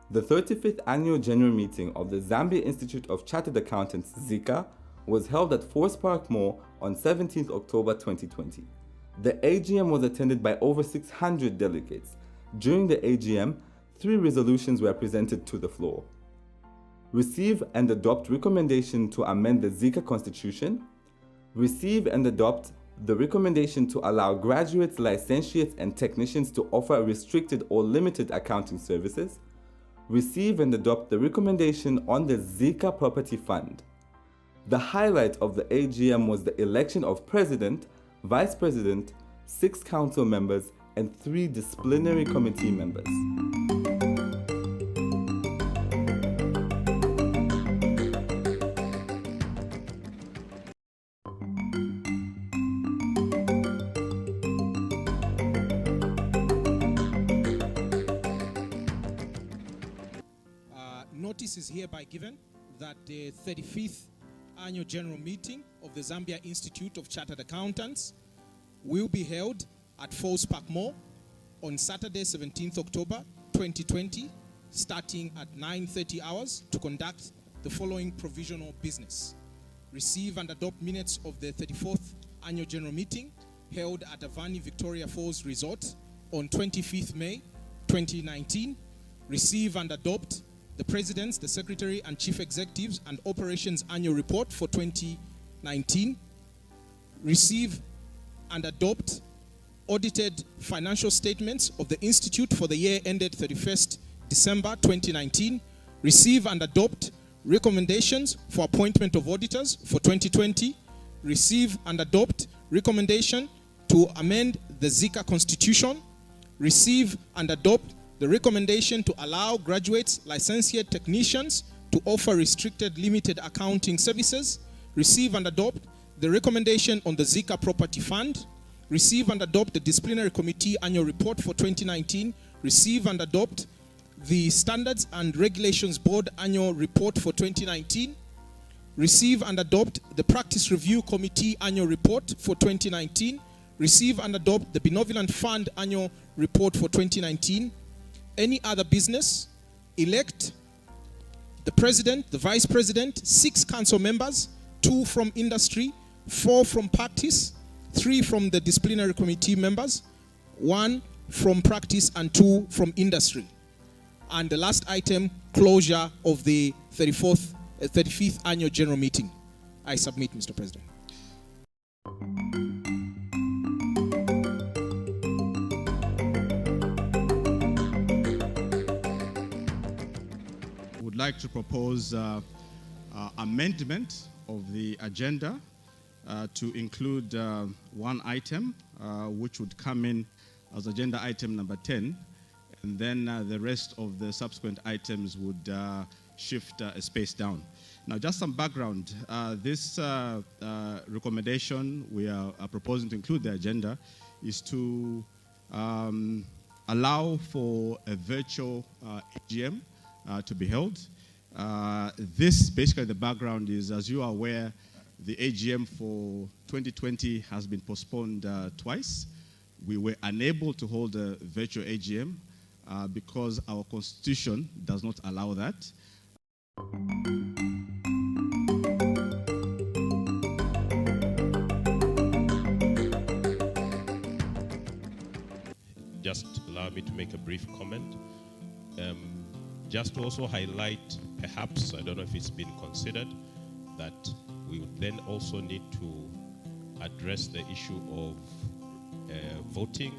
The 35th Annual General Meeting of the Zambia Institute of Chartered Accountants, ZICA, was held at Forest Park Mall on 17th October 2020. The AGM was attended by over 600 delegates. During the AGM, 3 resolutions were presented to the floor. Receive and adopt recommendation to amend the ZICA Constitution. Receive and adopt the recommendation to allow graduates, licentiates, and technicians to offer restricted or limited accounting services. Receive and adopt the recommendation on the ZICA Property Fund. The highlight of the AGM was the election of President, Vice President, 6 Council members, and 3 disciplinary committee members. Notice is hereby given that the 35th Annual General Meeting of the Zambia Institute of Chartered Accountants will be held at Forest Park Mall on Saturday, 17th October 2020, starting at 9:30 hours to conduct the following provisional business. Receive and adopt minutes of the 34th Annual General Meeting held at Avani Victoria Falls Resort on 25th May 2019. Receive and adopt the President's, the Secretary and Chief Executives and Operations Annual Report for 2019. Receive and adopt audited financial statements of the Institute for the year ended 31st December 2019. Receive and adopt recommendations for appointment of auditors for 2020. Receive and adopt recommendation to amend the ZICA Constitution. Receive and adopt the recommendation to allow graduates, licentiate technicians to offer restricted limited accounting services. Receive and adopt the recommendation on the ZICA Property Fund. Receive and adopt the Disciplinary Committee Annual Report for 2019. Receive and adopt the Standards and Regulations Board Annual Report for 2019. Receive and adopt the Practice Review Committee Annual Report for 2019. Receive and adopt the Benevolent Fund Annual Report for 2019. Any other business, elect the President, the Vice President, 6 council members, 2 from industry, 4 from practice, 3 from the disciplinary committee members, 1 from practice and 2 from industry. And the last item, closure of the 35th Annual General Meeting. I submit, Mr. President. Like to propose amendment of the agenda to include 1 item which would come in as agenda item number 10, and then the rest of the subsequent items would shift a space down. Now, just some background. This recommendation we are proposing to include the agenda is to allow for a virtual AGM to be held. This, basically the background is, as you are aware, the AGM for 2020 has been postponed twice. We were unable to hold a virtual AGM because our constitution does not allow that. Just allow me to make a brief comment. Just to also highlight, perhaps, I don't know if it's been considered, that we would then also need to address the issue of voting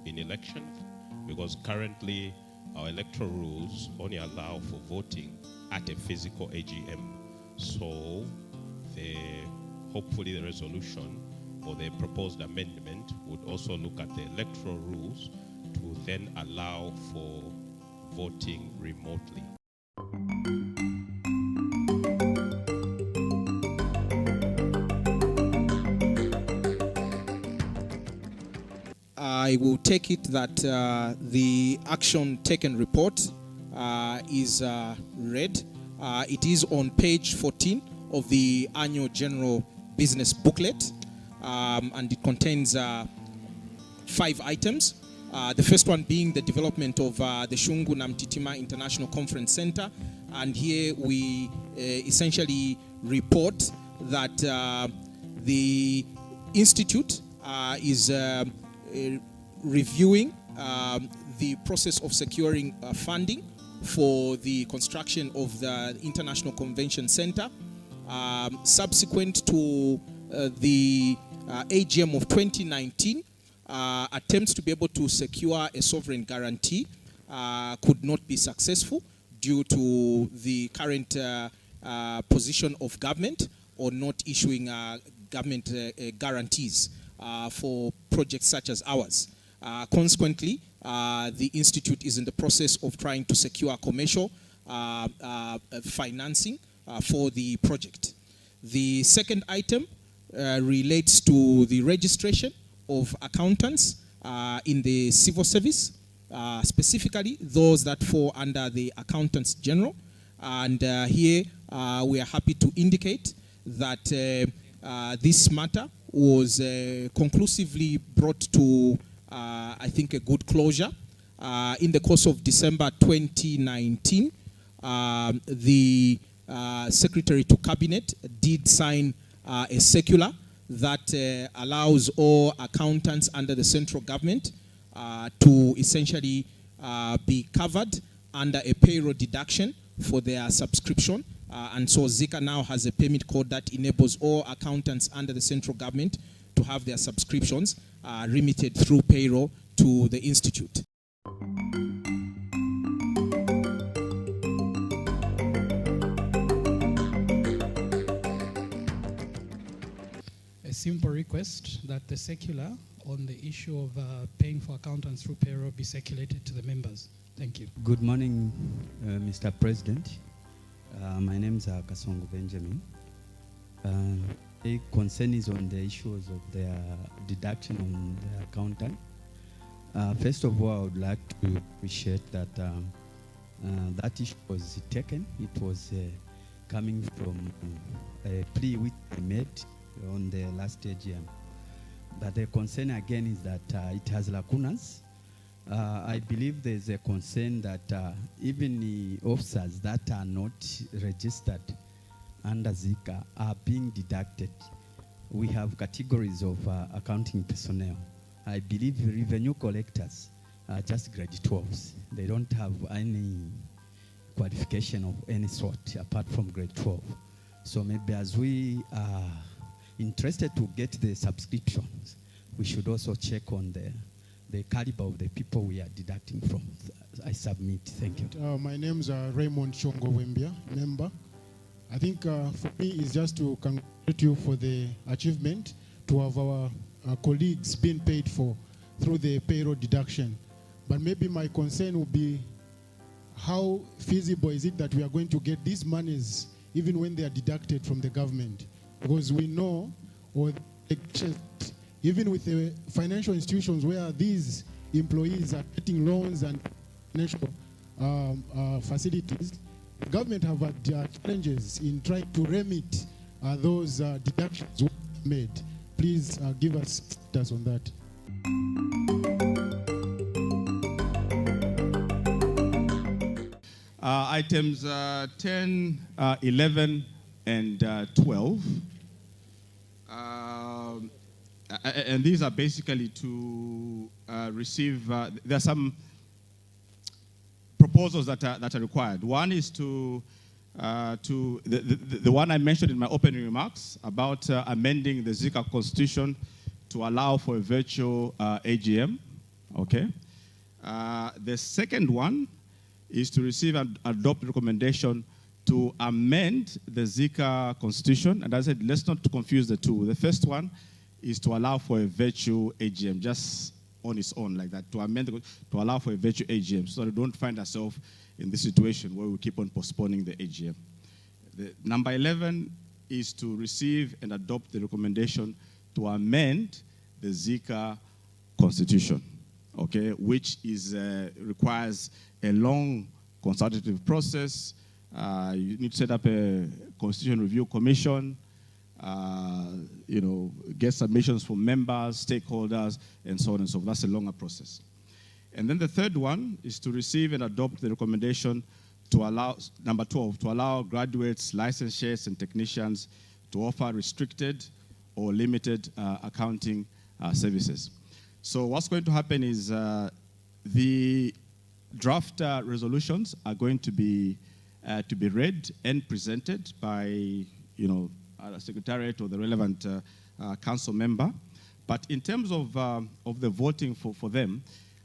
in elections, because currently our electoral rules only allow for voting at a physical AGM. So hopefully the resolution or the proposed amendment would also look at the electoral rules to then allow for voting remotely. I will take it that the action taken report is read. It is on page 14 of the Annual General Business Booklet, and it contains 5 items. The first one being the development of the Shungu Namtitima International Conference Center. And here we essentially report that the Institute is reviewing the process of securing funding for the construction of the International Convention Center. Subsequent to the AGM of 2019, attempts to be able to secure a sovereign guarantee could not be successful due to the current position of government or not issuing government guarantees for projects such as ours. Consequently, the Institute is in the process of trying to secure commercial financing for the project. The second item relates to the registration of accountants in the civil service, specifically those that fall under the Accountants General. And here we are happy to indicate that this matter was conclusively brought to, I think, a good closure. In the course of December 2019, the Secretary to Cabinet did sign a circular that allows all accountants under the central government to essentially be covered under a payroll deduction for their subscription. And so Zika now has a payment code that enables all accountants under the central government to have their subscriptions remitted through payroll to the Institute. A simple request that the circular on the issue of paying for accountants through payroll be circulated to the members. Thank you. Good morning, Mr. President. My name is Kasongo Benjamin. The concern is on the issues of their deduction on the accountant. First of all, I would like to appreciate that that issue was taken. It was coming from a plea which I made on the last AGM. But the concern again is that it has lacunas. I believe there's a concern that even the officers that are not registered under Zika are being deducted. We have categories of accounting personnel. I believe revenue collectors are just grade 12s. They don't have any qualification of any sort apart from grade 12. So maybe as we are interested to get the subscriptions, we should also check on the caliber of the people we are deducting from. I submit. Thank you. My name is Raymond Shongo Wembia, member. I think for me it's just to congratulate you for the achievement to have our colleagues being paid for through the payroll deduction. But maybe my concern would be how feasible is it that we are going to get these monies even when they are deducted from the government? Because we know, or even with the financial institutions where these employees are getting loans and financial facilities, the government have had challenges in trying to remit those deductions made. Please give us status on that. Items 10, 11, and 12. And these are basically to receive, there are some proposals that are required. One is the one I mentioned in my opening remarks about amending the Zika Constitution to allow for a virtual AGM. Okay. The second one is to receive and adopt recommendation to amend the Zika Constitution. And as I said, let's not confuse the two. The first one is to allow for a virtual AGM, just on its own like that, to amend, to allow for a virtual AGM, so that we don't find ourselves in this situation where we keep on postponing the AGM. The number 11 is to receive and adopt the recommendation to amend the Zika Constitution, okay, which is requires a long consultative process. You need to set up a Constitution Review Commission, get submissions from members, stakeholders, and so on and so forth. That's a longer process. And then the third one is to receive and adopt the recommendation to allow, number 12, to allow graduates, licensures, and technicians to offer restricted or limited accounting services. So what's going to happen is the draft resolutions are going to be read and presented by, a secretariat or the relevant council member. But in terms of the voting for them,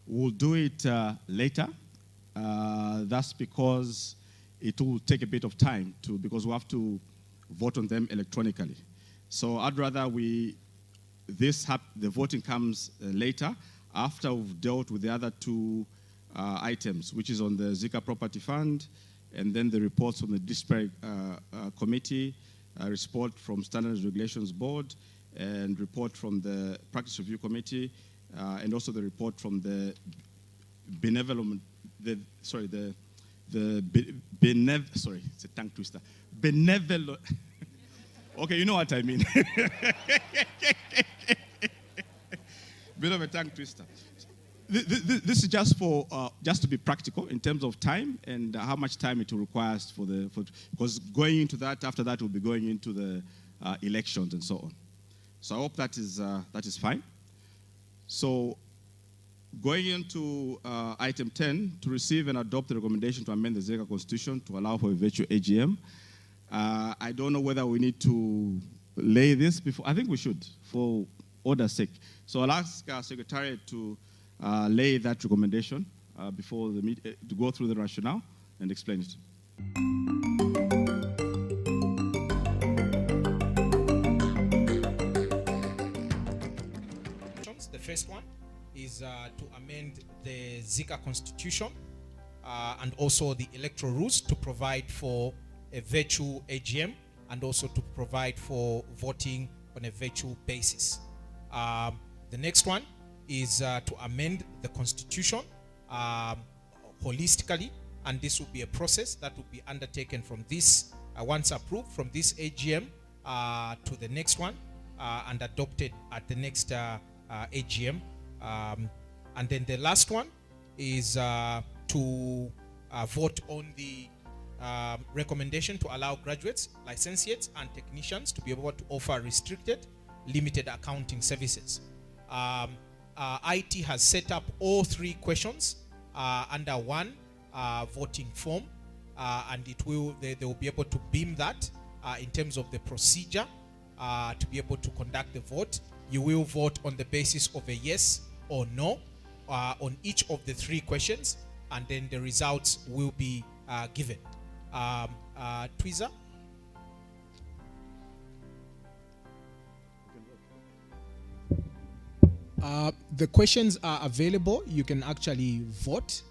we'll do it later. That's because it will take a bit of time because we have to vote on them electronically. So I'd rather the voting comes later after we've dealt with the other two items, which is on the Zika Property Fund, and then the reports from the District Committee, a report from Standards Regulations Board, and report from the Practice Review Committee, and also the report from the it's a tongue twister. Benevolent. Okay, you know what I mean. Bit of a tongue twister. This is just to be practical in terms of time and how much time it will require because going into that, after that, we'll be going into the elections and so on. So I hope that is fine. So going into item 10, to receive and adopt the recommendation to amend the Zika Constitution to allow for a virtual AGM. I don't know whether we need to lay this before. I think we should, for order's sake. So I'll ask our secretariat to lay that recommendation before the meeting, to go through the rationale and explain it. The first one is to amend the Zika Constitution and also the electoral rules to provide for a virtual AGM and also to provide for voting on a virtual basis. The next one is to amend the Constitution holistically, and this will be a process that will be undertaken from this, once approved, from this AGM to the next one and adopted at the next AGM. And then the last one is to vote on the recommendation to allow graduates, licentiates, and technicians to be able to offer restricted, limited accounting services. IT has set up all three questions under one voting form, and they will be able to beam that in terms of the procedure to be able to conduct the vote. You will vote on the basis of a yes or no on each of the three questions, and then the results will be given. Twiza? The questions are available. You can actually vote.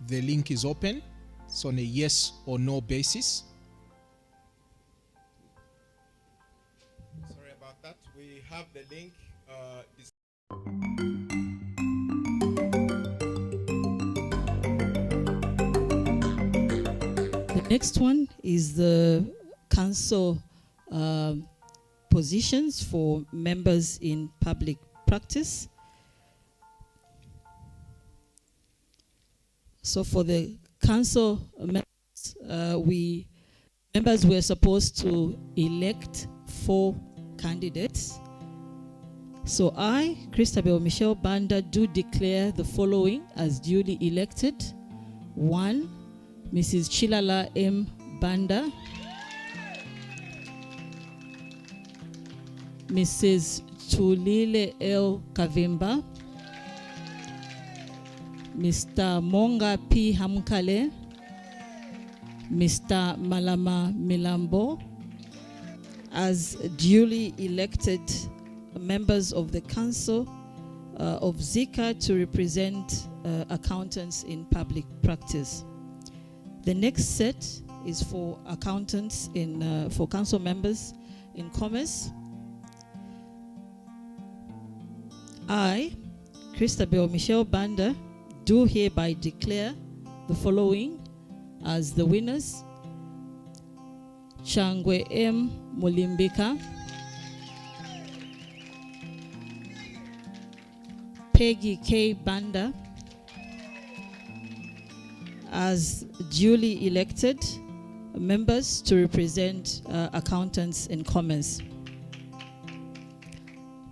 The link is open. It's on a yes or no basis. Sorry about that. We have the link. The next one is the council positions for members in public practice. So for the council members, members were supposed to elect 4 candidates. So I, Christabel Michelle Banda, do declare the following as duly elected. 1, Mrs. Chilala M. Banda, Mrs. Tulile L. Kavimba, Mr. Monga P. Hamkale, Mr. Malama Milambo, as duly elected members of the Council of Zika to represent accountants in public practice. The next set is for accountants for council members in commerce. I, Christabel Michelle Banda, do hereby declare the following as the winners: Changwe M. Mulimbika, Peggy K. Banda, as duly elected members to represent accountants in commerce.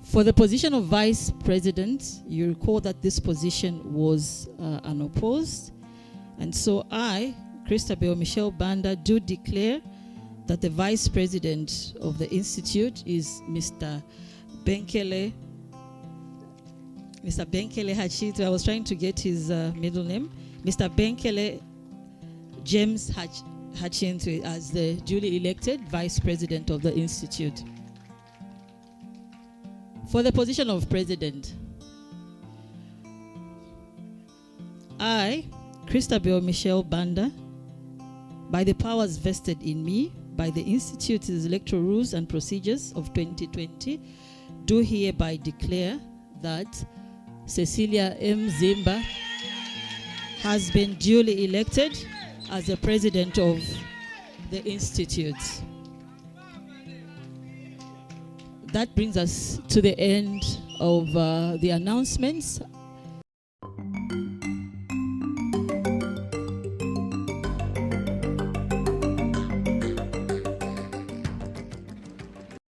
For the position of Vice President, you recall that this position was unopposed. And so I, Christabel Michelle Banda, do declare that the Vice President of the Institute is Mr. Benkele Hachitu. I was trying to get his middle name. Mr. Benkele James Hachintu as the duly elected Vice President of the Institute. For the position of President, I, Christabel Michelle Banda, by the powers vested in me by the Institute's Electoral Rules and Procedures of 2020, do hereby declare that Cecilia M. Zimba has been duly elected as the President of the Institute. That brings us to the end of the announcements.